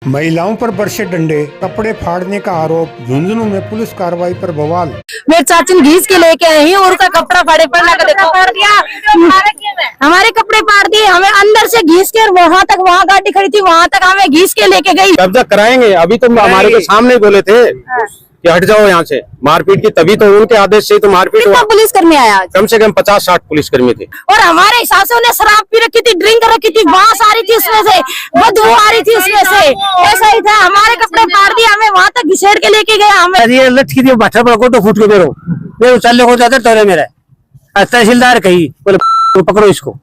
महिलाओं पर बरसे डंडे, कपड़े फाड़ने का आरोप, झुंझुनू में पुलिस कार्रवाई पर बवाल। मेरे चाची घीस के लेके आई और उसका कपड़ा फाड़े पड़ना का देखो फाड़ दिया, हमारे कपड़े फाड़ दिए, हमें अंदर से घीस के वहाँ तक, वहाँ गाड़ी खड़ी थी वहाँ तक हमें घीस के लेके गई। कब्जा कराएंगे, अभी तो हमारे के सामने बोले थे कि हट जाओ यहाँ से, मारपीट की तभी तो उनके आदेश से तो मारपीट हुआ। पुलिस कर्मी आया, कम से कम 50-60 पुलिसकर्मी थे और हमारे हिसाब से उन्हें शराब पी रखी थी, ड्रिंक रखी थी, बांस आ रही थी इसमें से, बदबू आ रही थी इसमें से, ऐसा ही था। हमारे कपड़े फाड़ दिए, हमें वहाँ तक घिसेड़ के लेके गया। हमें लटकी थी भाषा पर तो फूट के मेरो मैं उछलने को जाता तोरे मेरा तहसीलदार कही बोले पकड़ो इसको।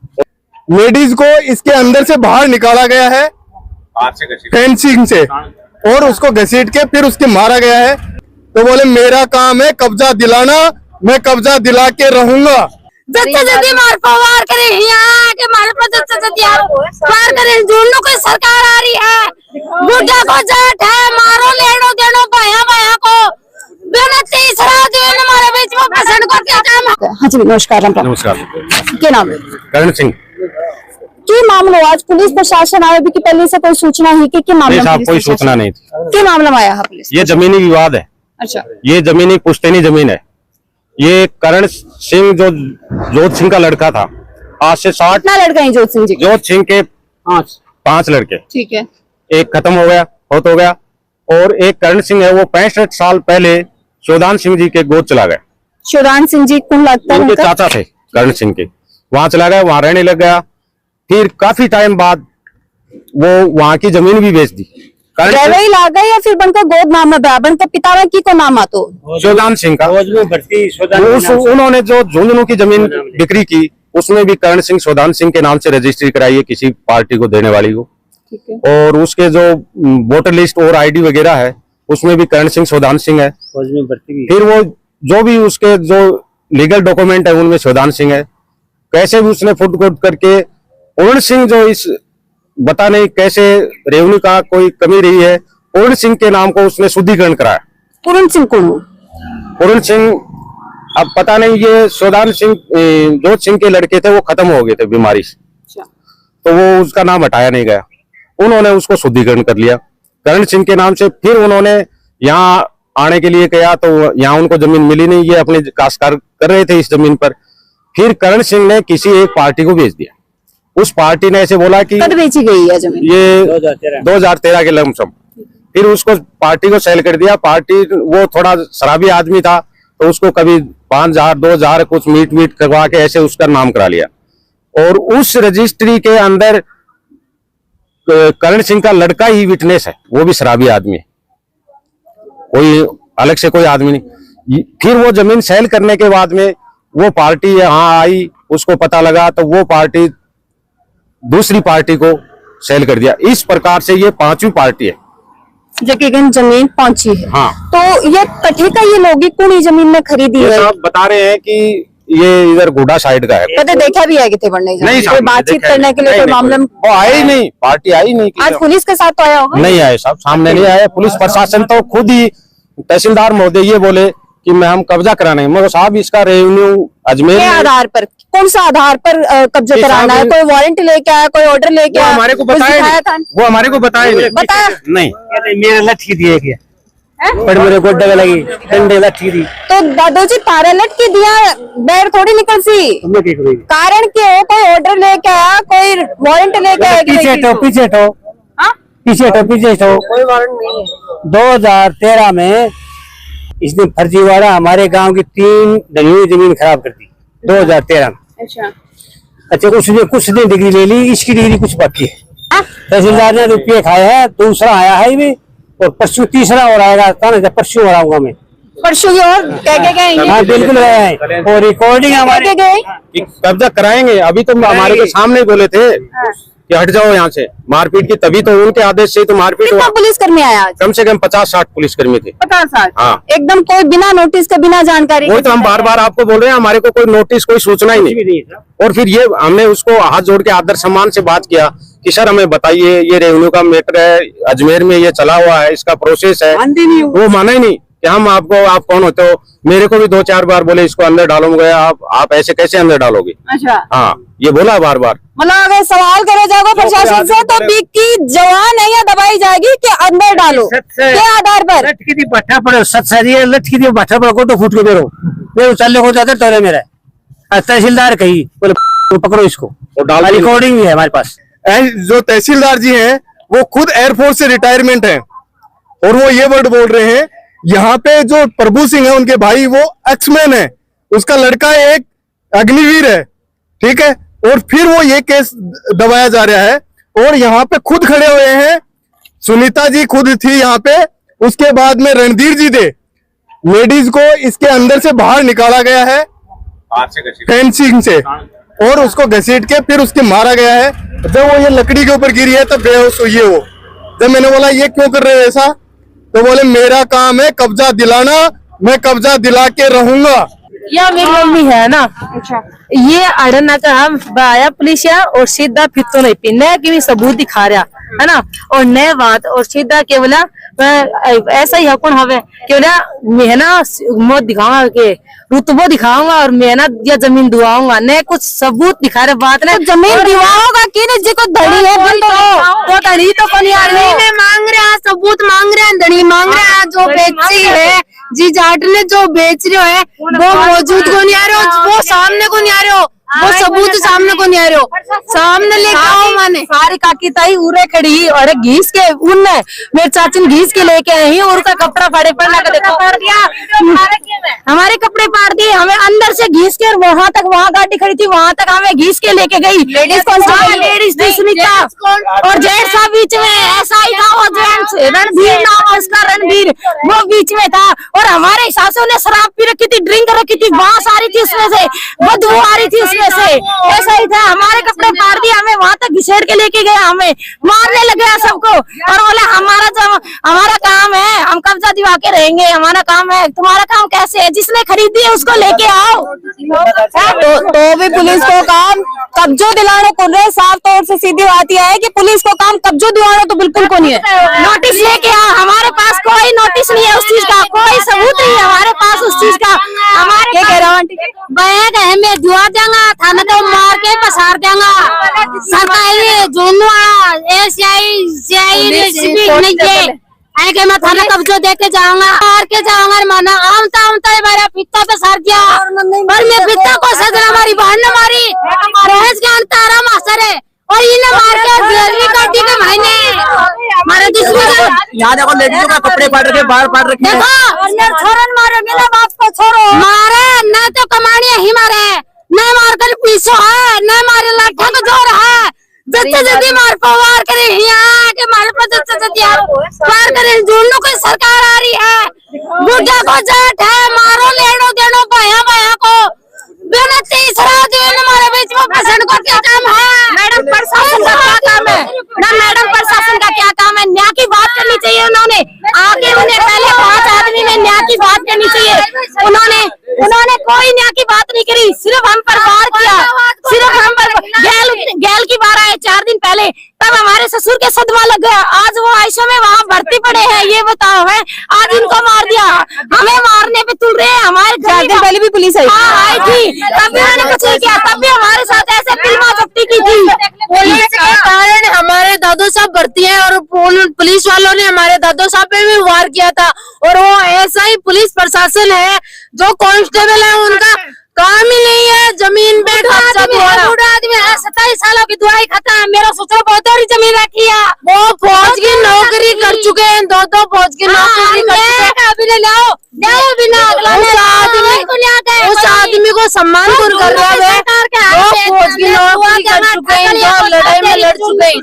लेडीज को इसके अंदर से बाहर निकाला गया है फेंसिंग से और उसको घसीट के फिर उसके मारा गया है। तो बोले मेरा काम है कब्जा दिलाना, मैं कब्जा दिला के रहूंगा। जल्दी मार पवार करे यहाँ के मार पर जल्दी पार करे। ढूंढो कोई सरकार आ रही है, बुढ़ा को जाट है, मारो लेनो देनो भाया भाया को बिना तीसरा दिन हमारे बीच में पसंद को क्या काम। हाँ जी नमस्कार। नमस्कार, क्या नाम है? करण सिंह। क्या मामला आज पुलिस प्रशासन आया भी कि पहले से कोई सूचना है कि मामला? साहब कोई सूचना नहीं थी। क्या मामला में आया है पुलिस? ये जमीनी विवाद है। अच्छा, ये जमीनी पुश्तैनी जमीन है। ये करण सिंह जो जोत सिंह का लड़का था, आज से 60 कितना लड़का है जोत सिंह जी? जोत सिंह के 5 लड़के, ठीक है, एक खत्म हो गया, बहुत हो गया, और एक करण सिंह है वो 65 साल पहले शोधान सिंह जी के गोद चला गया। शोधान सिंह जी कौन लगता है? उनके उनका चाचा थे करण सिंह के, वहां चला गया, वहां रहने लग गया। फिर काफी टाइम बाद वो वहां की जमीन भी बेच दी। ड्राइवर ला गए या फिर बनकर गोद नाम है बन का पिता में की को नाम आतो शोधान सिंह का। उन्होंने जो झुंझुनू की जमीन बिक्री की उसमें भी करण सिंह शोधान सिंह के नाम से रजिस्ट्री कराई है किसी पार्टी को देने वाली को, और उसके जो वोटर लिस्ट और आईडी वगैरह है उसमें भी करण सिंह शोधान सिंह है। फिर वो जो भी उसके जो लीगल डॉक्यूमेंट है उनमें शोधान सिंह है। कैसे भी उसने फुट कोट करके पूर्ण सिंह जो इस बता नहीं कैसे रेवन्यू का कोई कमी रही है, पूर्ण सिंह के नाम को उसने शुद्धिकरण कराया। पूर्ण सिंह कौन? पूर्ण सिंह अब पता नहीं, ये शोधान सिंह जोत सिंह के लड़के थे, वो खत्म हो गए थे बीमारी से, तो वो उसका नाम हटाया नहीं गया, उन्होंने उसको शुद्धिकरण कर लिया करण सिंह के नाम से। फिर उन्होंने यहाँ आने के लिए कहा तो यहाँ उनको जमीन मिली नहीं, ये अपने काश्तकार कर रहे थे इस जमीन पर। फिर करण सिंह ने किसी एक पार्टी को बेच दिया। उस पार्टी ने ऐसे बोला कि कब बेची गई है जमीन? ये 2013 के लमसम। फिर उसको पार्टी को सेल कर दिया। पार्टी वो थोड़ा शराबी आदमी था तो उसको कभी 5,000 2,000 कुछ मीट करवा के ऐसे उसका नाम करा लिया, और उस रजिस्ट्री के अंदर करण सिंह का लड़का ही विटनेस है, वो भी शराबी आदमी है, कोई अलग से कोई आदमी नहीं। फिर वो जमीन सेल करने के बाद में वो पार्टी यहाँ आई, उसको पता लगा तो वो पार्टी दूसरी पार्टी को सेल कर दिया। इस प्रकार से ये 5वीं पार्टी है जगह जमीन पहुंची है। हाँ, तो ये कठे का ये लोग कौन जमीन में खरीदी है? सब बता रहे हैं कि ये इधर गोडा साइड का है। कदे देखा भी है कितने बढ़ने नहीं, कोई बातचीत करने के लिए कोई मामले में वो आए ही नहीं, पार्टी आई नहीं। आज पुलिस के साथ तो आया होगा? नहीं आए साहब, सामने नहीं आए। पुलिस प्रशासन तो खुद ही तहसीलदार महोदय ये बोले कि मैं हम कब्जा कराने, मगर साहब इसका रेवेन्यू अजमेर के आधार पर, कौन सा आधार पर कब्जा कराना है? कोई वारंट लेके आया, कोई ऑर्डर लेके आया? हमारे को बताया नहीं। मेरे लटकी दिए गया पर मेरे गोड्डे लगी डंडे लटकी दी तो दादोजी तारे लटकी दिया, बैर थोड़ी निकल सी। कारण क्या हो? कोई ऑर्डर लेके आया, कोई वारंट लेके आया? पीछे कोई वारंट नहीं है। 2013 में इसने फर्जीवाड़ा हमारे गांव की 3 धनियों जमीन खराब कर दी 2013 में। अच्छा, उसने कुछ ने डिग्री ले ली, इसकी डिग्री कुछ बाकी है। तहसीलदार ने रुपये खाए हैं, दूसरा आया है भी, और परसों तीसरा और आएगा, परसों और आऊंगा मैं। परसों की और क्या हाँ बिल्कुल गए हैं, और रिकॉर्डिंग हमारे कब्जा कराएंगे, अभी तो हमारे के सामने बोले थे कि हट जाओ यहाँ से, मारपीट की तभी तो उनके आदेश से तो मारपीट हुआ। पुलिस कर्मी आया? कम से कम 50-60 पुलिसकर्मी थे। 50-60? हाँ, एकदम कोई बिना नोटिस के, बिना जानकारी? वही तो हम बार बार आपको बोल रहे हैं, हमारे को कोई नोटिस कोई सूचना ही नहीं। और फिर ये हमने उसको हाथ जोड़ के आदर सम्मान से बात किया कि सर हमें बताइए, ये रेवेन्यू का मैटर है, अजमेर में ये चला हुआ है, इसका प्रोसेस है। वो माना ही नहीं। कि हम आपको, आप कौन होते हो? मेरे को भी 2-4 बार बोले इसको अंदर डालो, मैं गया आप ऐसे कैसे अंदर डालोगे? अच्छा, हाँ, ये बोला बार बार। मतलब अगर सवाल करे जाएगा प्रशासन से तो बीक की जवान है या दबाई जाएगी कि अंदर डालो, के आधार पर? लटकी थी भट्टा पड़े सत्सरी लटकी थी भट्टा पड़े को तो फूट के बेरो मेरे चलने को जाते टोरे मेरा तहसीलदार कही बोले पकड़ो इसको, रिकॉर्डिंग भी है हमारे पास। जो तहसीलदार जी हैं वो खुद एयरफोर्स से रिटायरमेंट हैं और वो ये वर्ड बोल रहे हैं। यहाँ पे जो प्रभु सिंह है उनके भाई वो एक्समैन है, उसका लड़का एक अग्निवीर है, ठीक है, और फिर वो ये केस दबाया जा रहा है। और यहाँ पे खुद खड़े हुए हैं, सुनीता जी खुद थी यहाँ पे, उसके बाद में रणधीर जी थे। लेडीज को इसके अंदर से बाहर निकाला गया है फेंसिंग से और उसको घसीट के फिर उसके मारा गया है। जब वो ये लकड़ी के ऊपर गिरी है तब बेहोश हुई है वो। जब मैंने बोला ये क्यों कर रहे हो ऐसा, तो बोले मेरा काम है कब्जा दिलाना, मैं कब्जा दिला के रहूंगा। या मेरी मम्मी है ना, ये अड़ना का हम आया पुलिस और सीधा फिर नहीं पी न कि सबूत दिखा रहा है ना, और नए बात और सीधा के बोला ऐसा ही हकुन हवे कि बोला मैं ना मौत दिखाऊंगा के रुतबो दिखाऊंगा और मैं ना या जमीन दुआऊंगा, न कुछ सबूत दिखा रहे बात ना जमीन दिवाओगा कि नहीं जी को धड़ी है तो धड़ी तो धनी में मांग रहा है, सबूत मांग रहा है, धनी मांग रहा है। जो बेची है जी जाट ने जो बेच रहे है वो मौजूद को नहीं आ रहे हो, वो सामने को नहीं आ रहे हो, वो सबूत सामने को नहीं आ रहे हो, सामने लेके आओ। मैंने सारी काकी ताई उरे खड़ी और घीस के उन मेरे चाची ने घीस के लेके आई और उसका कपड़ा फाड़े पड़ना का देखो फाड़ दिया, हमारे कपड़े फाड़ दिए, हमें अंदर से घीस के वहां तक, वहां गाड़ी खड़ी थी वहां तक हमें घीस के लेके गई। लेडीज थी सुनीता और जेंट्स था बीच में, ऐसा ही था वो जेंट्स, रणबीर नाम उसका, रणबीर वो बीच में था। और हमारे सासों ने शराब पी रखी थी, ड्रिंक रखी थी, बांस आ रही थी उसमें से, बदबू आ रही थी उसमें से, ऐसा ही था। हमारे कपड़े फाड़ दिए, हमें वहां तक घिसेड़ के लेके गया, हमें मारने लगे सबको और बोले हमारा काम है, हम कब्जा दिवा के रहेंगे, हमारा काम है। तुम्हारा काम कैसे है? जिसने खरीदी है उसको लेके आओ। तो भी पुलिस को काम कब्जो दिलाने को रहे, साफ तौर से सीधी बात यह है कि पुलिस को काम कब्जो दिलाना तो बिल्कुल को नहीं है। नोटिस लेके आओ, हमारे पास कोई नोटिस नहीं है उस चीज का, कोई सबूत नहीं है हमारे पास उस चीज का। हमारे क्या कह रहा हूँ बैग है, मैं जुआ देंगा थाना तो मार के पसार देंगा। सरकारी जुनू आएंगे, मैं थाना कब्जो दे के जाऊंगा, मार के जाऊंगा। माना आमता मेरा पिता पे सार दिया और मैं पिता को सदर हमारी बहन ने मारी, रहेज के तारा मास्टर है और इन्हें मार के जेल कर दी के महीने हमारे दुश्मन। यहाँ देखो लेडीजों का कपड़े फाड़ रखे, बाहर फाड़ रखे, देखो छोरन मारो, मेरा बाप को छोड़ो, मारे न तो कमानिया ही मारे, न मारकर पीछो है, न मारे लाठा को जोर है, जल्दी जल्दी मार पवार करे यहाँ के मारे पर जल्दी पार करे। जोड़ने कोई सरकार आ रही है, बुढ़ा को जाट है, मारो लेनो देनो भया भया को बिना तीसरा दिन हमारे बीच में पसंद को क्या काम है? मैडम प्रशासन का क्या काम है ना, मैडम प्रशासन का क्या काम है? न्याय की बात करनी चाहिए उन्होंने आगे, उन्हें पहले 5 आदमी में न्याय की बात करनी चाहिए। उन्होंने कोई न्याय की बात नहीं करी, सिर्फ हम पर वार किया, सिर्फ हम पर गैल की बार आए 4 दिन पहले, तब हमारे ससुर के सदमा लग गया। आज वो आयशा में वहाँ भर्ती पड़े हैं, ये बताओ है, आज इनको मार दिया, हमें मारने पे तुल रहे हैं। हमारे 4 दिन पहले भी पुलिस आई थी, तब भी उन्होंने कुछ नहीं किया, तब भी हमारे साथ ऐसे फिल्मा जब्ती की थी। पुलिस के कारण हमारे दादू साहब भर्ती है और पुलिस वालों ने हमारे दादू साहब पे भी वार किया था। और वो ऐसा ही पुलिस प्रशासन है, जो कांस्टेबल है उनका काम ही नहीं है जमीन पे बूढ़ा आदमी है, 27 सालों की दवाई खाता है, मेरा ससुर बहुत ही जमीन रखी है, वो फौज की नौकरी कर चुके हैं, 2 फौज की नौकरी कर चुके हैं। अभी लाओ बिना उस आदमी को सम्मान दूर कर रहा है, वो फौज की नौकरी कर चुके हैं, जो लड़ाई में लड़ चुके हैं।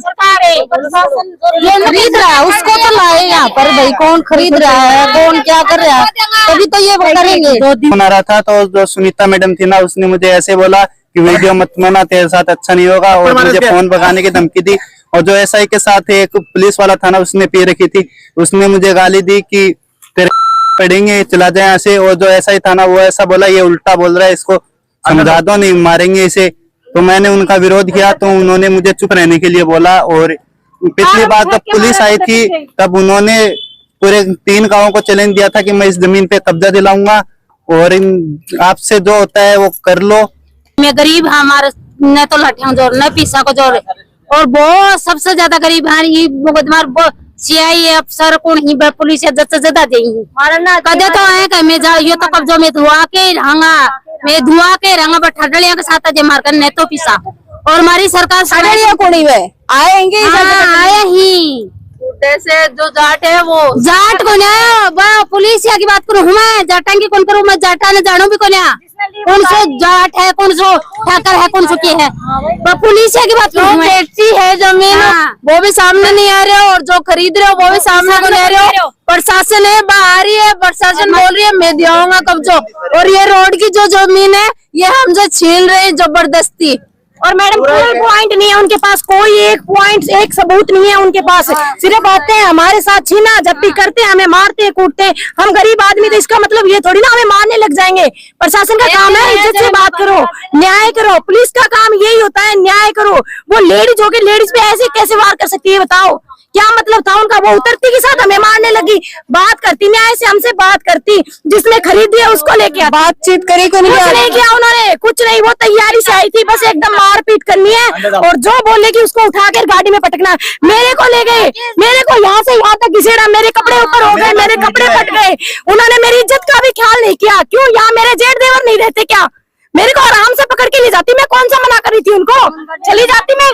खरीद रहा है उसको तो लाए यहाँ पर, भाई कौन खरीद रहा है, कौन क्या कर रहा है, तभी तो ये करेंगे। 2 दिन बना रहा था तो जो सुनीता मैडम थी ना, उसने मुझे ऐसे बोला कि वीडियो मत बनाना, तेरे साथ अच्छा नहीं होगा, और मुझे फोन भगाने की धमकी दी। और जो एसआई के साथ एक पुलिस वाला था ना, उसने पी रखी थी, उसने मुझे गाली दी कि तेरे पड़ेंगे, चला जाए यहाँ से। और जो एसआई था ना, वो ऐसा बोला ये उल्टा बोल रहा है, इसको समझा दो, नहीं मारेंगे इसे। तो मैंने उनका विरोध किया, तो उन्होंने मुझे चुप रहने के लिए बोला। और पिछली बार जब पुलिस आई थी, तब उन्होंने पूरे 3 गांवों को चैलेंज दिया था कि मैं इस जमीन पे कब्जा दिलाऊंगा और इन आपसे जो होता है वो कर लो। मैं गरीब है, हमारे न तो लाठियां जोर न पीसा को जोर, और बहुत सबसे ज्यादा गरीब है ये मुकदमा सीआई अफसर कौन ही पुलिस ज्यादा दे कदे तो है कि मैं जा ये तो कब्जो में धुआ के रंगा ठडलिया के साथ जे मार कर न तो पीसा, और हमारी सरकार कोणी वे आएंगे आए ही से जो जाट है वो जाट को ना पुलिस की बात करूँ मैं जाटा की कौन करूँ, मैं जाटा ने जानो भी कौन कौन सो जाट है, कौन सो ठाकर है, कौन सो के है, पुलिस की बात करूँ मैं। बेचती है जमीन वो भी सामने नहीं आ रहे हो, और जो खरीद रहे हो वो भी सामने को नहीं आ रहे हो। प्रशासन है बाहर ही है, प्रशासन बोल रही है मैं दिलाऊंगा कब्जो, और ये रोड की जो जमीन है ये हमसे छीन रहे हैं जबरदस्ती। और मैडम कोई पॉइंट नहीं है उनके पास, कोई एक सबूत नहीं है उनके पास, सिर्फ आते हैं हमारे साथ छीना झपटी करते हैं, हमें मारते हैं कूटते हैं। हम गरीब आदमी, तो इसका मतलब ये थोड़ी ना हमें मारने लग जाएंगे। प्रशासन का काम है इज्जत से बात करो, न्याय करो, पुलिस का काम यही होता है न्याय करो। वो लेडीज हो के लेडीज पे ऐसे कैसे वार कर सकती है बताओ, क्या मतलब था उनका? वो उतरती के साथ हमें मारने लगी, बात करती न्याय से हमसे बात करती, जिसने खरीदी है उसको लेके बातचीत करी को नहीं किया उन्होंने, कुछ नहीं, वो तैयारी से आई थी, बस एकदम मारपीट करनी है और जो बोले कि उसको उठा कर गाड़ी में पटकना है। मेरे को ले गए, मेरे को यहाँ से यहाँ तक घिसेड़ा, मेरे कपड़े ऊपर हो गए, मेरे कपड़े फट गए। उन्होंने मेरी इज्जत का भी ख्याल नहीं किया। क्यों? यहाँ मेरे जेठ देवर नहीं रहते क्या? मेरे को आराम से पकड़ के ले जाती, मैं कौन सा मना कर रही थी उनको, चली जाती मैं,